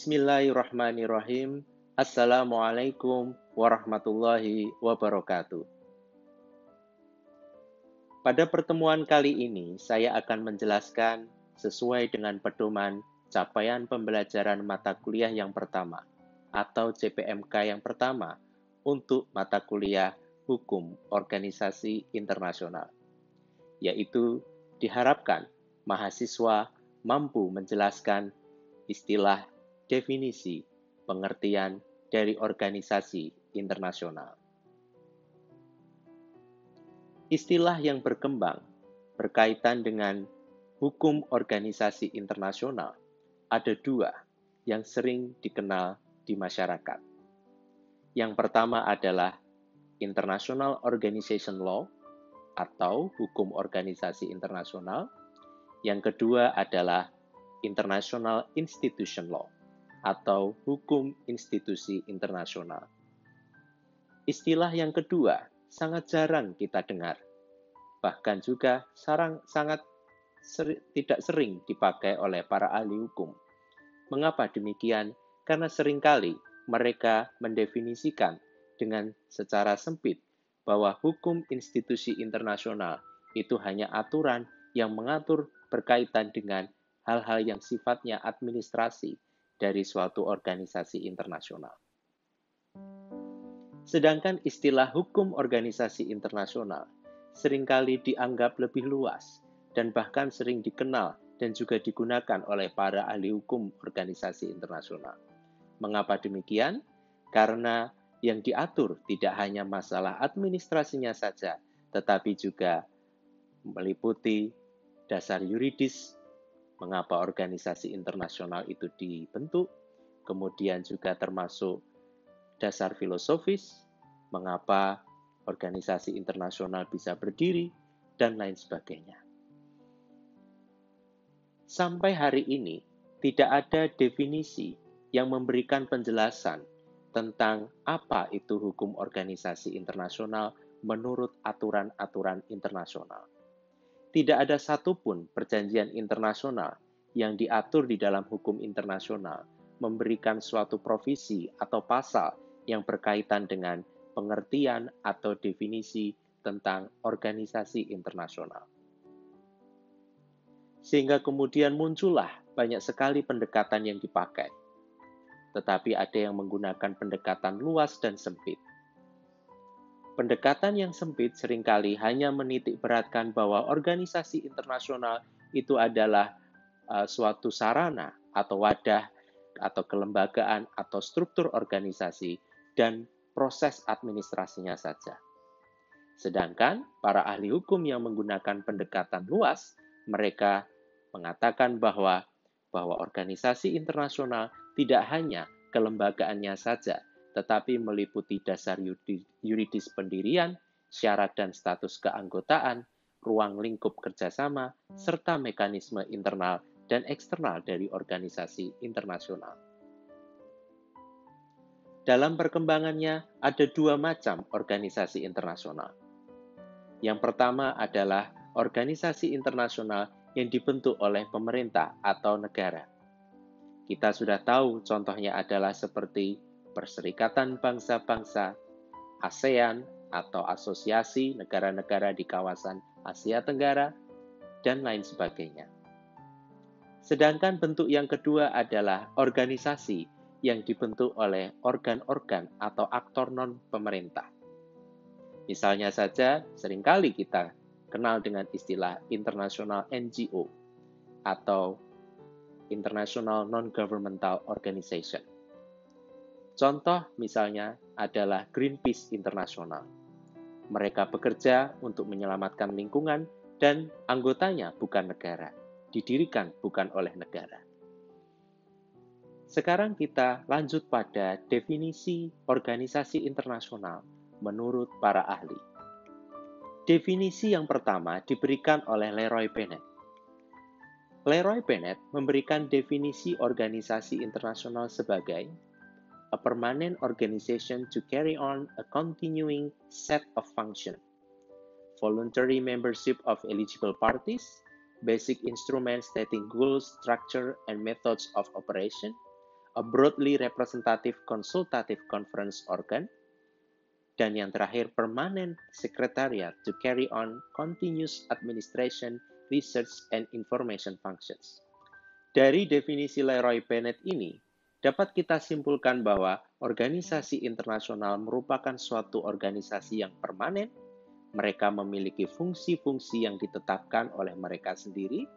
Bismillahirrahmanirrahim. Assalamualaikum warahmatullahi wabarakatuh. Pada pertemuan kali ini, saya akan menjelaskan sesuai dengan pedoman capaian pembelajaran mata kuliah yang pertama atau CPMK yang pertama untuk mata kuliah Hukum Organisasi Internasional, yaitu diharapkan mahasiswa mampu menjelaskan istilah, definisi, pengertian dari organisasi internasional. Istilah yang berkembang berkaitan dengan hukum organisasi internasional ada dua yang sering dikenal di masyarakat. Yang pertama adalah International Organization Law atau hukum organisasi internasional. Yang kedua adalah International Institution Law atau hukum institusi internasional. Istilah yang kedua sangat jarang kita dengar, bahkan juga tidak sering dipakai oleh para ahli hukum. Mengapa demikian? Karena seringkali mereka mendefinisikan dengan secara sempit bahwa hukum institusi internasional itu hanya aturan yang mengatur berkaitan dengan hal-hal yang sifatnya administrasi dari suatu organisasi internasional. Sedangkan istilah hukum organisasi internasional seringkali dianggap lebih luas dan bahkan sering dikenal dan juga digunakan oleh para ahli hukum organisasi internasional. Mengapa demikian? Karena yang diatur tidak hanya masalah administrasinya saja, tetapi juga meliputi dasar yuridis, mengapa organisasi internasional itu dibentuk, kemudian juga termasuk dasar filosofis, mengapa organisasi internasional bisa berdiri, dan lain sebagainya. Sampai hari ini, tidak ada definisi yang memberikan penjelasan tentang apa itu hukum organisasi internasional menurut aturan-aturan internasional. Tidak ada satupun perjanjian internasional yang diatur di dalam hukum internasional memberikan suatu provisi atau pasal yang berkaitan dengan pengertian atau definisi tentang organisasi internasional. Sehingga kemudian muncullah banyak sekali pendekatan yang dipakai. Tetapi ada yang menggunakan pendekatan luas dan sempit. Pendekatan yang sempit seringkali hanya menitik beratkan bahwa organisasi internasional itu adalah suatu sarana atau wadah atau kelembagaan atau struktur organisasi dan proses administrasinya saja. Sedangkan para ahli hukum yang menggunakan pendekatan luas, mereka mengatakan bahwa organisasi internasional tidak hanya kelembagaannya saja, tetapi meliputi dasar yuridis pendirian, syarat dan status keanggotaan, ruang lingkup kerjasama, serta mekanisme internal dan eksternal dari organisasi internasional. Dalam perkembangannya, ada dua macam organisasi internasional. Yang pertama adalah organisasi internasional yang dibentuk oleh pemerintah atau negara. Kita sudah tahu contohnya adalah seperti Perserikatan Bangsa-Bangsa, ASEAN atau Asosiasi Negara-Negara di Kawasan Asia Tenggara, dan lain sebagainya. Sedangkan bentuk yang kedua adalah organisasi yang dibentuk oleh organ-organ atau aktor non-pemerintah. Misalnya saja, seringkali kita kenal dengan istilah International NGO atau International Non-Governmental Organization. Contoh misalnya adalah Greenpeace Internasional. Mereka bekerja untuk menyelamatkan lingkungan dan anggotanya bukan negara, didirikan bukan oleh negara. Sekarang kita lanjut pada definisi organisasi internasional menurut para ahli. Definisi yang pertama diberikan oleh Leroy Bennett. Leroy Bennett memberikan definisi organisasi internasional sebagai a permanent organization to carry on a continuing set of functions, voluntary membership of eligible parties, basic instruments stating goals, structure, and methods of operation, a broadly representative consultative conference organ, dan yang terakhir, permanent secretariat to carry on continuous administration, research, and information functions. Dari definisi Leroy Bennett ini, dapat kita simpulkan bahwa organisasi internasional merupakan suatu organisasi yang permanen. Mereka memiliki fungsi-fungsi yang ditetapkan oleh mereka sendiri,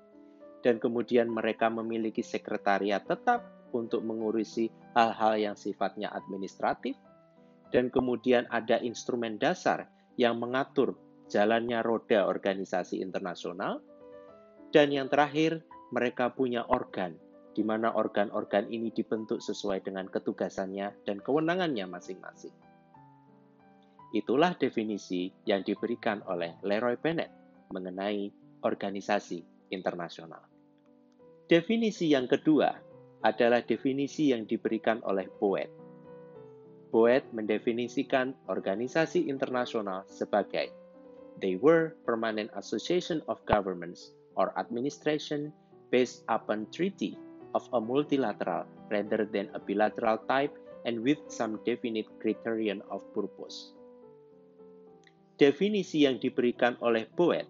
dan kemudian mereka memiliki sekretariat tetap untuk mengurusi hal-hal yang sifatnya administratif, dan kemudian ada instrumen dasar yang mengatur jalannya roda organisasi internasional, dan yang terakhir, mereka punya organ, di mana organ-organ ini dibentuk sesuai dengan ketugasannya dan kewenangannya masing-masing. Itulah definisi yang diberikan oleh Leroy Bennett mengenai organisasi internasional. Definisi yang kedua adalah definisi yang diberikan oleh Boyd. Boyd mendefinisikan organisasi internasional sebagai they were permanent association of governments or administration based upon treaty of a multilateral rather than a bilateral type and with some definite criterion of purpose. Definisi yang diberikan oleh Boyd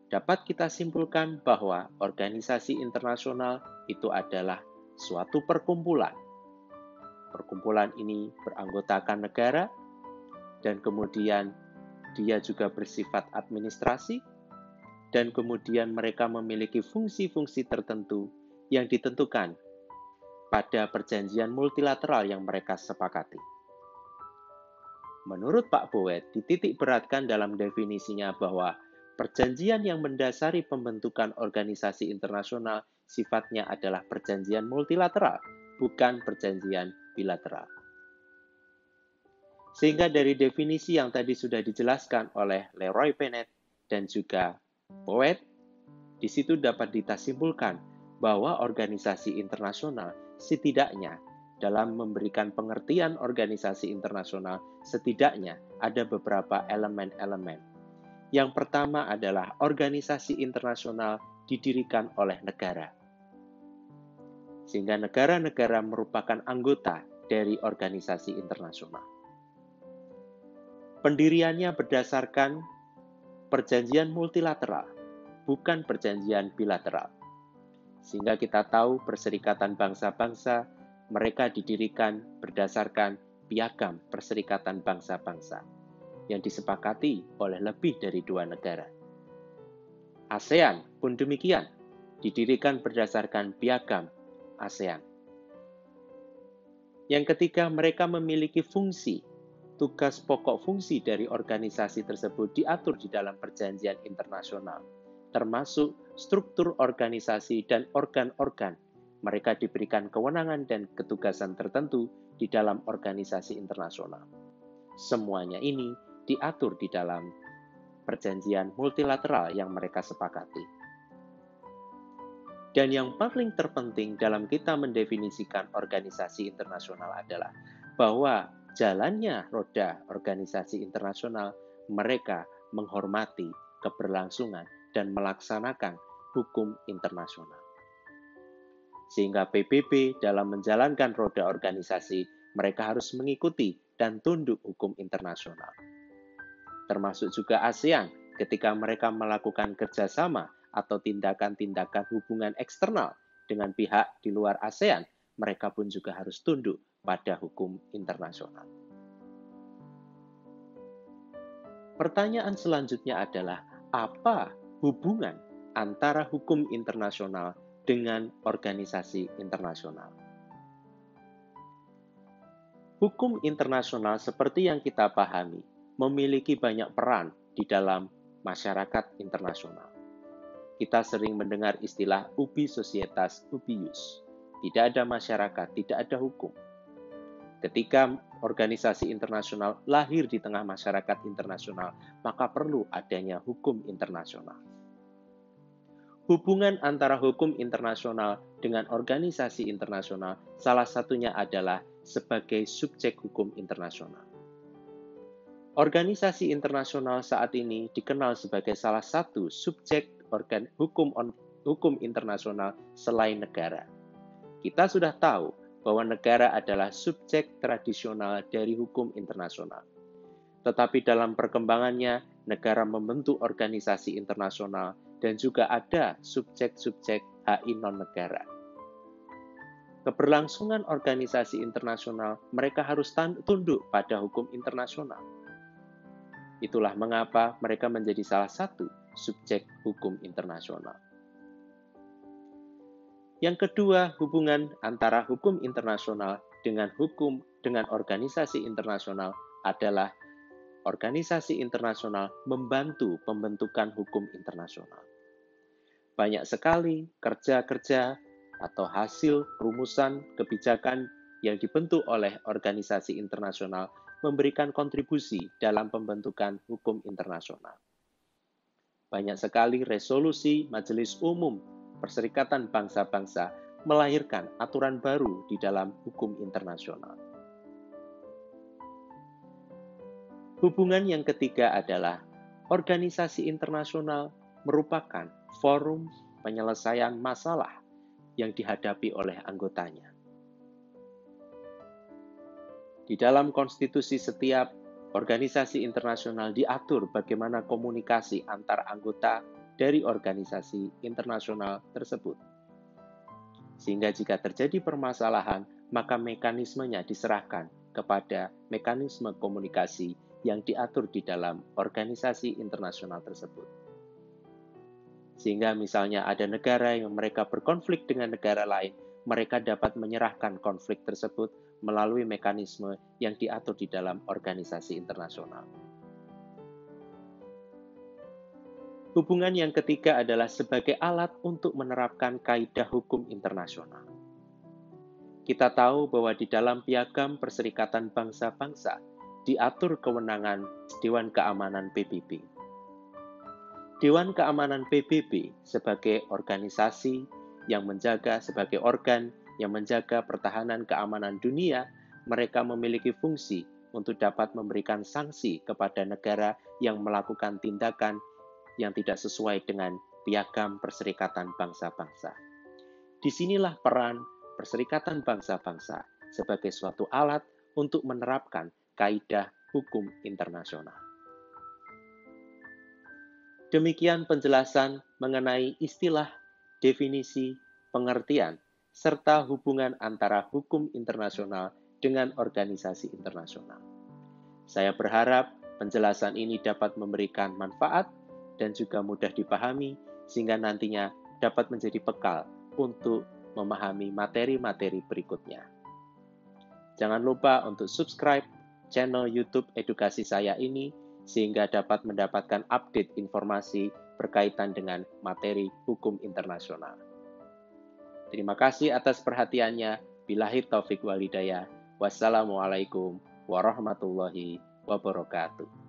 dapat kita simpulkan bahwa organisasi internasional itu adalah suatu perkumpulan. Perkumpulan ini beranggotakan negara, dan kemudian dia juga bersifat administrasi, dan kemudian mereka memiliki fungsi-fungsi tertentu yang ditentukan pada perjanjian multilateral yang mereka sepakati. Menurut Pak Boyd, dititik beratkan dalam definisinya bahwa perjanjian yang mendasari pembentukan organisasi internasional sifatnya adalah perjanjian multilateral, bukan perjanjian bilateral. Sehingga dari definisi yang tadi sudah dijelaskan oleh Leroy Bennett dan juga Boyd, di situ dapat kita simpulkan bahwa organisasi internasional setidaknya dalam memberikan pengertian organisasi internasional, setidaknya ada beberapa elemen-elemen. Yang pertama adalah organisasi internasional didirikan oleh negara. Sehingga negara-negara merupakan anggota dari organisasi internasional. Pendiriannya berdasarkan perjanjian multilateral, bukan perjanjian bilateral. Sehingga kita tahu Perserikatan Bangsa-Bangsa, mereka didirikan berdasarkan Piagam Perserikatan Bangsa-Bangsa yang disepakati oleh lebih dari 2 negara. ASEAN pun demikian, didirikan berdasarkan Piagam ASEAN. Yang ketiga, mereka memiliki fungsi, tugas pokok fungsi dari organisasi tersebut diatur di dalam perjanjian internasional, termasuk struktur organisasi dan organ-organ. Mereka diberikan kewenangan dan ketugasan tertentu di dalam organisasi internasional. Semuanya ini diatur di dalam perjanjian multilateral yang mereka sepakati. Dan yang paling terpenting dalam kita mendefinisikan organisasi internasional adalah bahwa jalannya roda organisasi internasional, mereka menghormati keberlangsungan dan melaksanakan hukum internasional. Sehingga PBB dalam menjalankan roda organisasi, mereka harus mengikuti dan tunduk hukum internasional. Termasuk juga ASEAN ketika mereka melakukan kerjasama atau tindakan-tindakan hubungan eksternal dengan pihak di luar ASEAN, mereka pun juga harus tunduk pada hukum internasional. Pertanyaan selanjutnya adalah, apa hubungan antara hukum internasional dengan organisasi internasional? Hukum internasional seperti yang kita pahami memiliki banyak peran di dalam masyarakat internasional. Kita sering mendengar istilah ubi societas, ubi ius. Tidak ada masyarakat, tidak ada hukum. Ketika organisasi internasional lahir di tengah masyarakat internasional, maka perlu adanya hukum internasional. Hubungan antara hukum internasional dengan organisasi internasional salah satunya adalah sebagai subjek hukum internasional. Organisasi internasional saat ini dikenal sebagai salah satu subjek hukum internasional selain negara. Kita sudah tahu bahwa negara adalah subjek tradisional dari hukum internasional. Tetapi dalam perkembangannya, negara membentuk organisasi internasional dan juga ada subjek-subjek HI non-negara. Keberlangsungan organisasi internasional, mereka harus tunduk pada hukum internasional. Itulah mengapa mereka menjadi salah satu subjek hukum internasional. Yang kedua, hubungan antara hukum internasional dengan organisasi internasional adalah organisasi internasional membantu pembentukan hukum internasional. Banyak sekali kerja-kerja atau hasil rumusan kebijakan yang dibentuk oleh organisasi internasional memberikan kontribusi dalam pembentukan hukum internasional. Banyak sekali resolusi Majelis Umum Perserikatan Bangsa-Bangsa melahirkan aturan baru di dalam hukum internasional. Hubungan yang ketiga adalah organisasi internasional merupakan forum penyelesaian masalah yang dihadapi oleh anggotanya. Di dalam konstitusi setiap organisasi internasional diatur bagaimana komunikasi antar anggota dari organisasi internasional tersebut. Sehingga jika terjadi permasalahan, maka mekanismenya diserahkan kepada mekanisme komunikasi yang diatur di dalam organisasi internasional tersebut. Sehingga misalnya ada negara yang mereka berkonflik dengan negara lain, mereka dapat menyerahkan konflik tersebut melalui mekanisme yang diatur di dalam organisasi internasional. Hubungan yang ketiga adalah sebagai alat untuk menerapkan kaidah hukum internasional. Kita tahu bahwa di dalam Piagam Perserikatan Bangsa-Bangsa diatur kewenangan Dewan Keamanan PBB. Dewan Keamanan PBB sebagai organisasi yang menjaga, sebagai organ yang menjaga pertahanan keamanan dunia, mereka memiliki fungsi untuk dapat memberikan sanksi kepada negara yang melakukan tindakan yang tidak sesuai dengan Piagam Perserikatan Bangsa-Bangsa. Disinilah peran Perserikatan Bangsa-Bangsa sebagai suatu alat untuk menerapkan kaidah hukum internasional. Demikian penjelasan mengenai istilah, definisi, pengertian, serta hubungan antara hukum internasional dengan organisasi internasional. Saya berharap penjelasan ini dapat memberikan manfaat dan juga mudah dipahami, sehingga nantinya dapat menjadi bekal untuk memahami materi-materi berikutnya. Jangan lupa untuk subscribe channel YouTube edukasi saya ini, sehingga dapat mendapatkan update informasi berkaitan dengan materi hukum internasional. Terima kasih atas perhatiannya. Billahi taufiq wal hidayah. Wassalamualaikum warahmatullahi wabarakatuh.